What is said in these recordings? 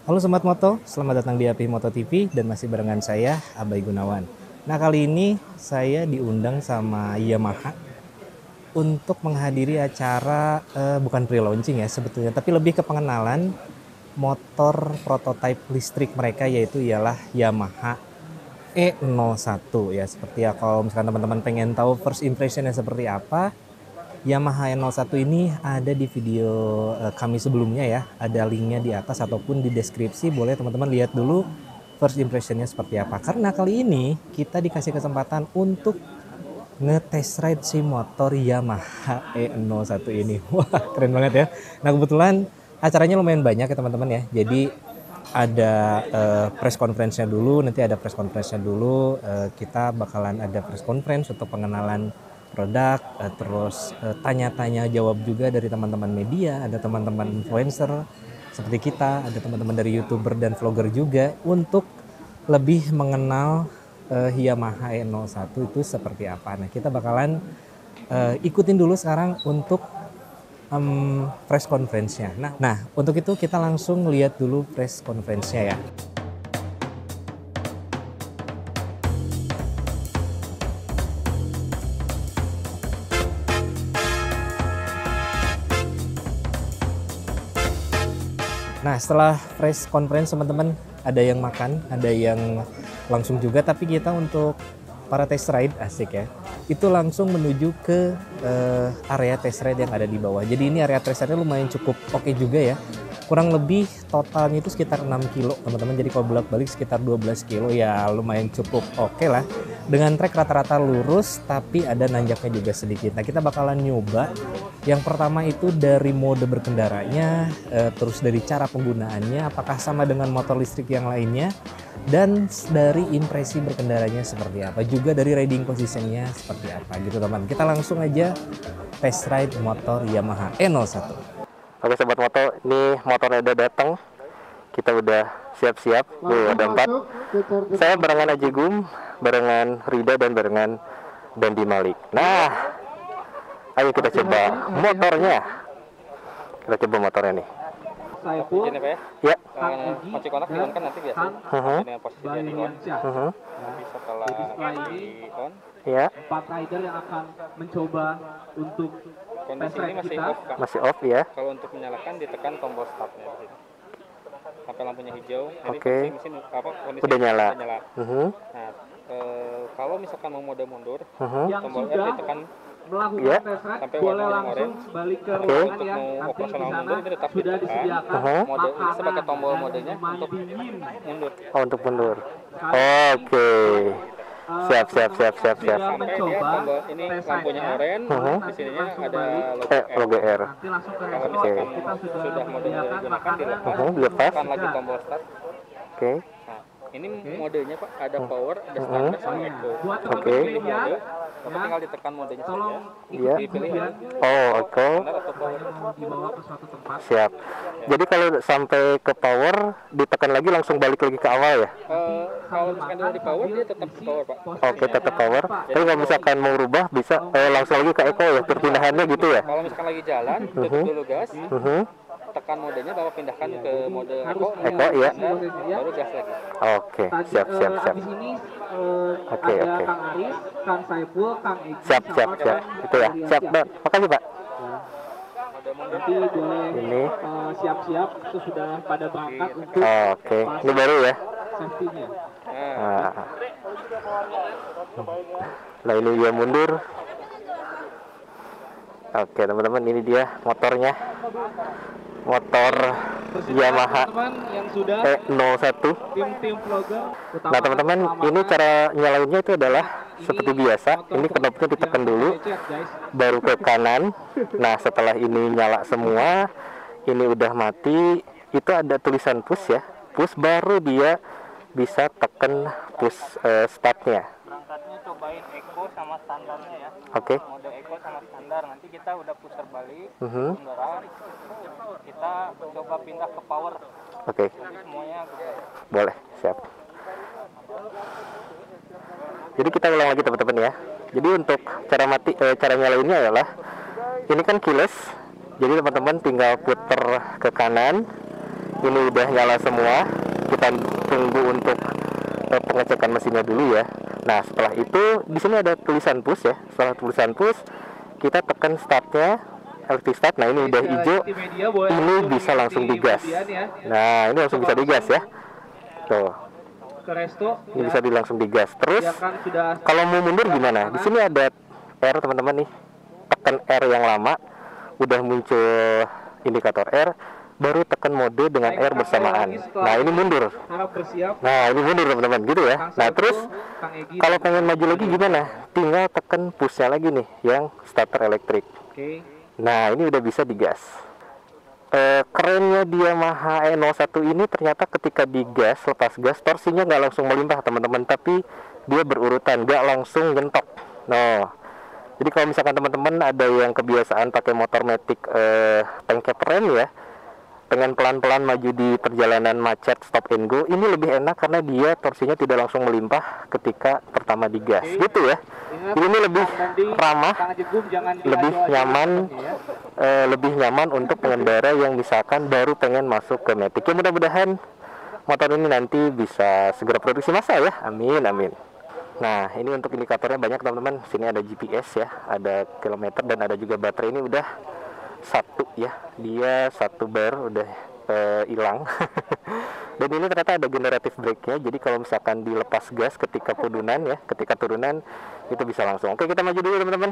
Halo Sobat Moto, selamat datang di API Moto TV dan masih barengan saya, Abai Gunawan. Nah kali ini saya diundang sama Yamaha untuk menghadiri acara bukan pre-launching ya sebetulnya, tapi lebih ke pengenalan motor prototipe listrik mereka yaitu ialah Yamaha E01 ya. Seperti ya kalau misalkan teman-teman pengen tahu first impressionnya seperti apa, Yamaha E01 ini ada di video kami sebelumnya ya. Ada linknya di atas ataupun di deskripsi. Boleh teman-teman lihat dulu first impressionnya seperti apa. Karena kali ini kita dikasih kesempatan untuk nge-test ride si motor Yamaha E01 ini. Wah keren banget ya. Nah kebetulan acaranya lumayan banyak ya teman-teman ya. Jadi ada press conference-nya dulu, nanti ada press conference-nya dulu. Kita bakalan ada press conference untuk pengenalan produk, terus tanya-tanya jawab juga dari teman-teman media, ada teman-teman influencer seperti kita, ada teman-teman dari YouTuber dan vlogger juga untuk lebih mengenal Yamaha E01 itu seperti apa. Nah, kita bakalan ikutin dulu sekarang untuk press conference-nya. Nah, untuk itu kita langsung lihat dulu press conference-nya ya. Nah, setelah press conference teman-teman ada yang makan, ada yang langsung juga, tapi kita untuk para test ride asik ya. Itu langsung menuju ke area test ride yang ada di bawah. Jadi ini area test ride lumayan cukup oke juga ya. Kurang lebih totalnya itu sekitar 6 kilo teman-teman. Jadi kalau bolak-balik sekitar 12 kilo ya lumayan cukup oke lah. Dengan trek rata-rata lurus tapi ada nanjaknya juga sedikit. Nah kita bakalan nyoba. Yang pertama itu dari mode berkendaranya, terus dari cara penggunaannya, apakah sama dengan motor listrik yang lainnya, dan dari impresi berkendaranya seperti apa, juga dari riding positionnya seperti apa gitu teman. Kita langsung aja test ride motor Yamaha E01. Oke sobat moto, ini motornya udah datang. Kita udah siap-siap. Ada 4. Saya barengan Aji Gum, barengan Rida dan barengan Dandi Malik. Nah, ayo kita coba motornya. Kita coba motornya nih. Izin ya, Ya. kunci kontak di on kan nanti biasa. Dengan posisi dia di on. Nanti setelah di on, Ya. 4 rider yang akan mencoba untuk kondisi ini masih off Kak. Masih off ya. Kalau untuk menyalakan ditekan tombol startnya di sini. Sampai lampunya hijau. Jadi Oke. mesin kondisi Udah nyala. Udah nyala. Nah, kalau misalkan mau mode mundur, yang tombol R sudah ditekan melakukan Ya. tes ride Sampai boleh warna langsung orange. balik ke Oke. ruangan Untuk ya. mau Nanti di operasional sana mundur ini tetap sudah ditekan. disediakan Mode ini sebagai makanan tombol dan modenya minuman untuk dingin. mundur. Oh, untuk mundur. Oke. Siap. Sudah Sampai dia mencoba tombol ini tes lampunya ride-nya. oranye, Nanti di sininya langsung ada balik. logo R. Logo R. Nanti langsung ke Kalau resort misalkan kita sudah mode menyediakan digunakan makanan dilepas, dan dilepas. tekan lagi tombol start. Oke. Nah, ini modenya Pak ada power, ada standar sama eco. buat Untuk Oke. pilih mode, Bapak tinggal ditekan modenya saja. tolong Iya. Dipilih Oh, oke. standar atau power. dibawa ke suatu tempat. Siap. Jadi kalau sampai ke power, ditekan lagi langsung balik lagi ke awal ya? Kalau misalkan udah di power dia tetap di power Pak. Oke, tetap power. Tapi kalau misalkan mau rubah bisa langsung lagi ke eco ya, perpindahannya gitu ya? Kalau misalkan lagi jalan, tutup dulu gas, tekan modenya, Bapak pindahkan ke mode eco, Eco, ya. baru gas lagi. Oke, Tadi siap. abis ini Oke, ada oke. Kang Aris, Kang Saiful, Kang Egi, Siap. sama Kang Itu ya. Siap, Pak. Makasih, Pak. Mode mundur. Nanti boleh Ini. siap-siap sesudah pada berangkat untuk Oke. Ini baru ya. safety-nya. Nah, Nah. Nah, ini dia mundur. Oke, teman-teman, ini dia motornya. Motor Yamaha Teman yang sudah E01. tim vlogger. Nah, teman-teman, ini cara nyalainnya itu adalah seperti biasa. Ini knopnya ditekan dulu, baru ke kanan. Nah, setelah ini nyala semua, ini udah mati, itu ada tulisan push ya. Push baru dia bisa tekan push startnya. berangkatnya cobain eco sama standarnya ya. Oke. Mode eco sama standar. Nanti kita udah putar balik, Mhm. munduran. Kita coba pindah ke power. Oke, Jadi semuanya boleh, siap. Jadi kita ulang lagi teman-teman ya. Jadi untuk cara nyalainnya adalah ini kan keyless. Jadi teman-teman tinggal puter ke kanan. Ini udah nyala semua. Kita tunggu untuk pengecekan mesinnya dulu ya. Nah, setelah itu di sini ada tulisan push ya. Setelah tulisan push, kita tekan startnya, electric start. Nah, ini udah hijau. Ini bisa langsung digas. Nah, ini langsung bisa digas ya. Tuh. Ini bisa langsung digas. Terus kalau mau mundur gimana? Di sini ada R teman-teman nih. Tekan R yang lama, udah muncul indikator R. Baru tekan mode dengan R bersamaan. Nah, ini mundur. Nah, ini mundur teman-teman, gitu ya. Nah, terus kalau pengen maju lagi gimana? Tinggal tekan pushnya lagi nih, yang starter elektrik. Nah, ini udah bisa digas. Kerennya di Yamaha E01 ini ternyata ketika digas, lepas gas, torsinya nggak langsung melimpah teman-teman, tapi dia berurutan, nggak langsung nyentok. Nah, jadi kalau misalkan teman-teman ada yang kebiasaan pakai motor matic pengkep rem ya, pengen pelan-pelan maju di perjalanan macet stop and go, ini lebih enak karena dia torsinya tidak langsung melimpah ketika pertama digas, gitu ya. Jadi ini lebih ramah, lebih nyaman, lebih nyaman untuk pengendara yang misalkan baru pengen masuk ke matic. Ya, mudah-mudahan motor ini nanti bisa segera produksi massal ya, amin amin. Nah, ini untuk indikatornya banyak teman-teman. Sini ada GPS ya, ada kilometer, dan ada juga baterai. Ini udah satu ya, dia satu bar udah hilang. Dan ini ternyata ada generatif brake-nya, jadi kalau misalkan dilepas gas ketika turunan ya, ketika turunan itu bisa langsung. Oke, kita maju dulu teman-teman.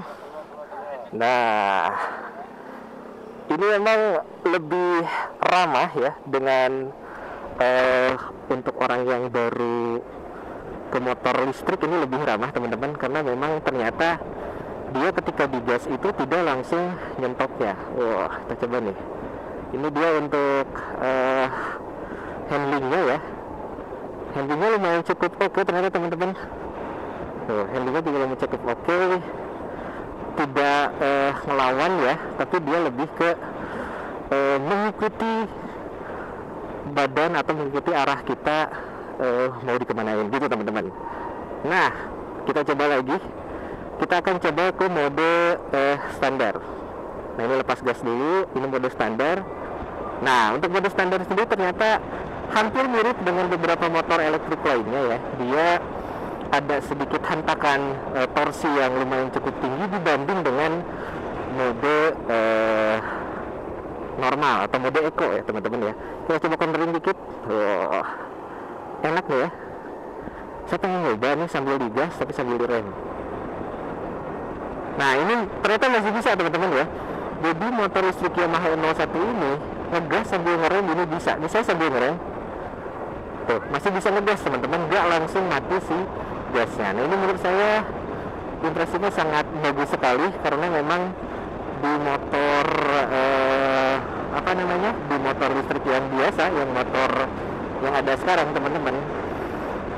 Nah, ini memang lebih ramah ya dengan untuk orang yang baru ke motor listrik, ini lebih ramah teman-teman, karena memang ternyata dia ketika digas itu tidak langsung nyentoknya. Wah, kita coba nih. Ini dia untuk handlingnya ya. Handlingnya lumayan cukup oke ternyata teman-teman. Tuh, handlingnya juga lumayan cukup oke. Tidak ngelawan ya, tapi dia lebih ke mengikuti badan atau mengikuti arah kita mau dikemanain gitu teman-teman. Nah, kita coba lagi. Kita akan coba ke mode standar. Nah, ini lepas gas dulu, ini mode standar. Nah, untuk mode standar sendiri ternyata hampir mirip dengan beberapa motor elektrik lainnya ya. Dia ada sedikit hentakan torsi yang lumayan cukup tinggi dibanding dengan mode normal atau mode eco ya teman-teman ya. Kita coba cornering dikit. Wah, enak nih ya. Saya pengen nyoba nih sambil digas tapi sambil direm. Nah, ini ternyata masih bisa teman-teman ya. Jadi motor listrik Yamaha E01 ini ngegas sambil ngerem ini bisa. Ini saya sambil ngerem. Tuh, masih bisa ngegas teman-teman, nggak langsung mati si gasnya. Nah, ini menurut saya impresinya sangat bagus sekali karena memang di motor di motor listrik yang biasa, yang motor yang ada sekarang teman-teman,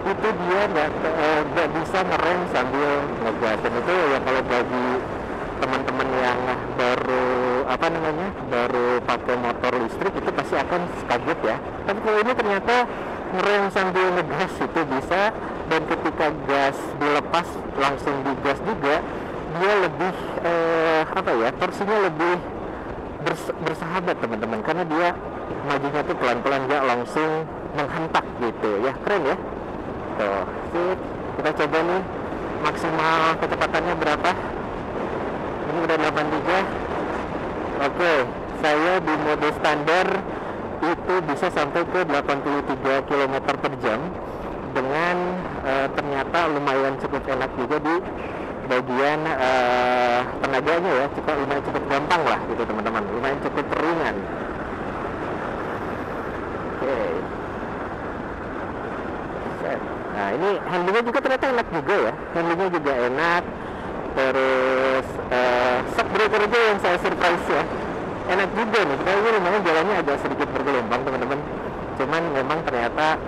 itu dia nggak bisa ngerem sambil ngegas. Dan itu ya kalau bagi teman-teman yang baru pakai motor listrik itu pasti akan kaget ya. Tapi kalau ini ternyata ngerem sambil ngegas itu bisa, dan ketika gas dilepas langsung digas juga, dia lebih torsinya lebih bersahabat teman-teman, karena dia majunya tuh pelan-pelan, nggak langsung menghentak gitu ya. Keren ya. Tuh, sip. Kita coba nih maksimal kecepatannya berapa. Ini udah 83. Oke, saya di mode standar itu bisa sampai ke 83 km per jam dengan ternyata lumayan cukup enak juga di bagian tenaganya ya, lumayan cukup gampang lah gitu teman-teman, lumayan cukup ringan. Oke. Nah, ini handlingnya juga ternyata enak juga ya, handlingnya juga enak. Terus shock breaker aja yang saya surprise ya, enak juga nih. Kita ini lumayan jalannya agak sedikit bergelombang teman-teman, cuman memang ternyata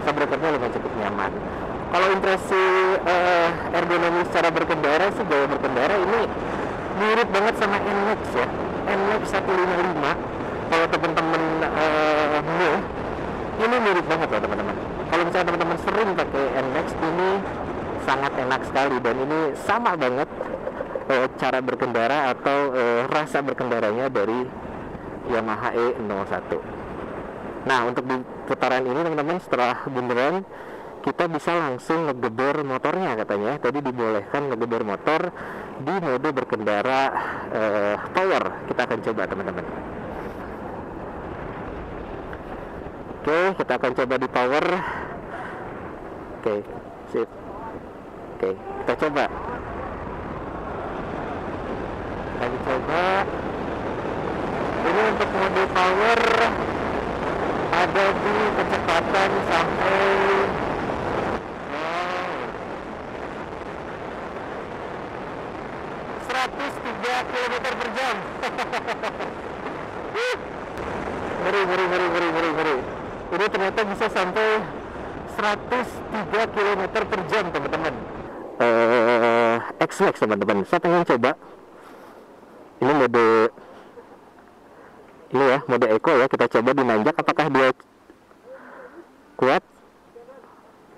shock breakernya lumayan cukup nyaman. Kalau impresi ergonomi secara berkendara sih, gaya berkendara ini mirip banget sama NMAX ya, NMAX 155. Kalau teman-teman ini mirip banget loh teman-teman. Kalau misalnya teman-teman sering pakai NMAX, ini sangat enak sekali, dan ini sama banget cara berkendara atau rasa berkendaranya dari Yamaha E01. Nah, untuk di putaran ini teman-teman, setelah bundaran kita bisa langsung ngegeber motornya katanya. Tadi dibolehkan ngegeber motor di mode berkendara power. Kita akan coba teman-teman. Oke, kita akan coba di power. Oke, sip. Oke, kita coba. Kita coba. Ini untuk mode power ada di kecepatan sampai 103 km per jam. Ngeri. Ini ternyata bisa sampai 103 km per jam teman-teman. X-Max teman-teman, saya pengen coba. Ini mode eco ya, kita coba dinanjak apakah dia kuat.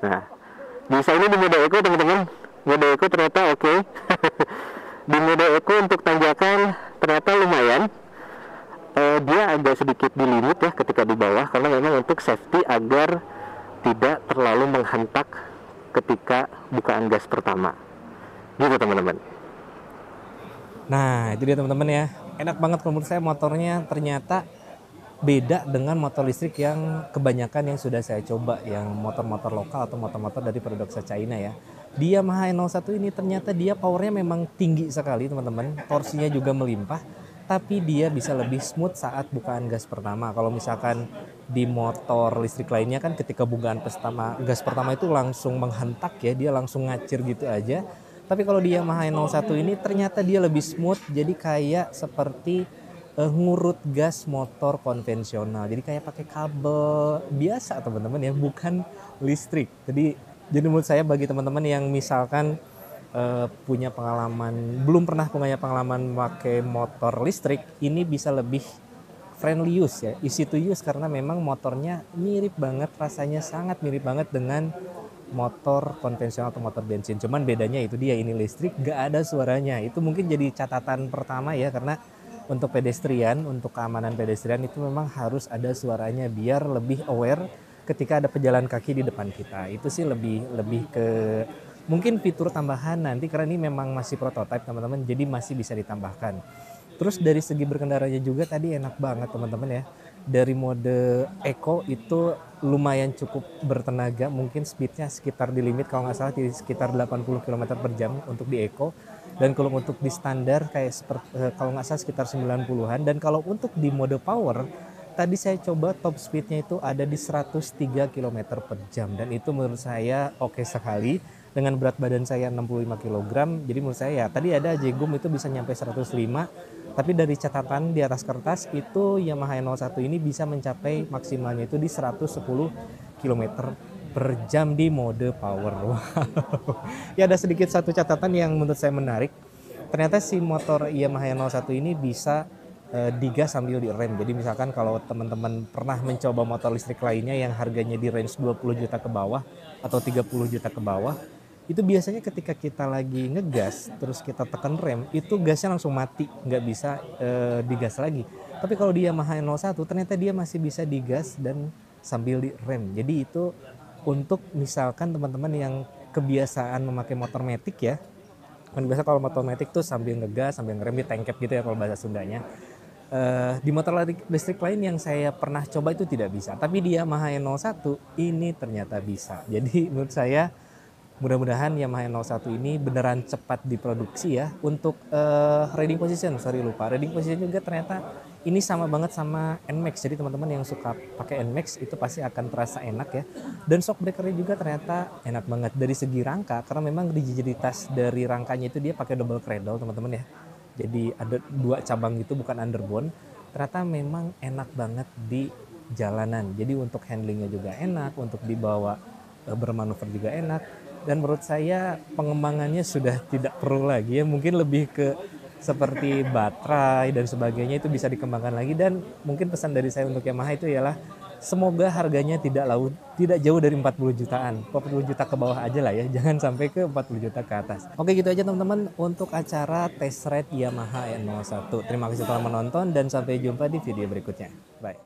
Nah, bisa ini di mode eco teman-teman. Mode eco ternyata oke. Di mode eco untuk tanjakan ternyata lumayan. Dia agak sedikit di limit ya ketika di bawah, karena memang untuk safety agar tidak terlalu menghentak ketika bukaan gas pertama gitu teman-teman. Nah, itu dia teman-teman ya. Enak banget kalau menurut saya, motornya ternyata beda dengan motor listrik yang kebanyakan yang sudah saya coba, yang motor-motor lokal atau motor-motor dari produk China ya. Di Yamaha N01 ini ternyata dia powernya memang tinggi sekali teman-teman, torsinya juga melimpah, tapi dia bisa lebih smooth saat bukaan gas pertama. Kalau misalkan di motor listrik lainnya kan ketika bukaan gas pertama itu langsung menghentak ya, dia langsung ngacir gitu aja. Tapi kalau di Yamaha N01 ini ternyata dia lebih smooth, jadi kayak seperti ngurut gas motor konvensional. Jadi kayak pakai kabel biasa teman-teman ya, bukan listrik. Jadi menurut saya bagi teman-teman yang misalkan belum pernah punya pengalaman pakai motor listrik, ini bisa lebih friendly use ya, easy to use, karena memang motornya mirip banget, rasanya sangat mirip banget dengan motor konvensional atau motor bensin. Cuman bedanya itu dia, ini listrik gak ada suaranya. Itu mungkin jadi catatan pertama ya, karena untuk pedestrian, untuk keamanan pedestrian itu memang harus ada suaranya biar lebih aware ketika ada pejalan kaki di depan kita. Itu sih lebih ke mungkin fitur tambahan nanti, karena ini memang masih prototipe teman-teman, jadi masih bisa ditambahkan. Terus dari segi berkendaranya juga tadi enak banget teman-teman ya. Dari mode eco itu lumayan cukup bertenaga, mungkin speednya sekitar di limit kalau nggak salah di sekitar 80 km per jam untuk di eco. Dan kalau untuk di standar kayak kalau nggak salah sekitar 90-an. Dan kalau untuk di mode power, tadi saya coba top speednya itu ada di 103 km per jam. Dan itu menurut saya oke sekali. Dengan berat badan saya 65 kg, jadi menurut saya ya, tadi ada Jegum itu bisa nyampe 105. Tapi dari catatan di atas kertas itu Yamaha N01 ini bisa mencapai maksimalnya itu di 110 km per jam di mode power. Wow. Ya ada sedikit satu catatan yang menurut saya menarik. Ternyata si motor Yamaha N01 ini bisa digas sambil direm. Jadi misalkan kalau teman-teman pernah mencoba motor listrik lainnya yang harganya di range 20 juta ke bawah atau 30 juta ke bawah, itu biasanya ketika kita lagi ngegas terus kita tekan rem, itu gasnya langsung mati, nggak bisa digas lagi. Tapi kalau di Yamaha N01 ternyata dia masih bisa digas dan sambil direm. Jadi itu untuk misalkan teman-teman yang kebiasaan memakai motor matic ya, kan biasa kalau motor matic tuh sambil ngegas sambil ngerem di tengkep gitu ya kalau bahasa Sundanya. Di motor listrik lain yang saya pernah coba itu tidak bisa, tapi di Yamaha N01 ini ternyata bisa. Jadi menurut saya mudah-mudahan Yamaha N01 ini beneran cepat diproduksi ya. Untuk riding position, riding position juga ternyata ini sama banget sama NMAX. Jadi teman-teman yang suka pakai NMAX itu pasti akan terasa enak ya. Dan shock breakernya juga ternyata enak banget dari segi rangka, karena memang rigiditas dari rangkanya itu dia pakai double cradle teman-teman ya. Jadi ada 2 cabang gitu, bukan underbone. Ternyata memang enak banget di jalanan. Jadi untuk handlingnya juga enak, untuk dibawa bermanuver juga enak. Dan menurut saya pengembangannya sudah tidak perlu lagi ya, mungkin lebih ke seperti baterai dan sebagainya itu bisa dikembangkan lagi. Dan mungkin pesan dari saya untuk Yamaha itu ialah semoga harganya tidak jauh dari 40 jutaan, 40 juta ke bawah aja lah ya, jangan sampai ke 40 juta ke atas. Oke, gitu aja teman-teman untuk acara test ride Yamaha N01. Terima kasih telah menonton dan sampai jumpa di video berikutnya. Bye.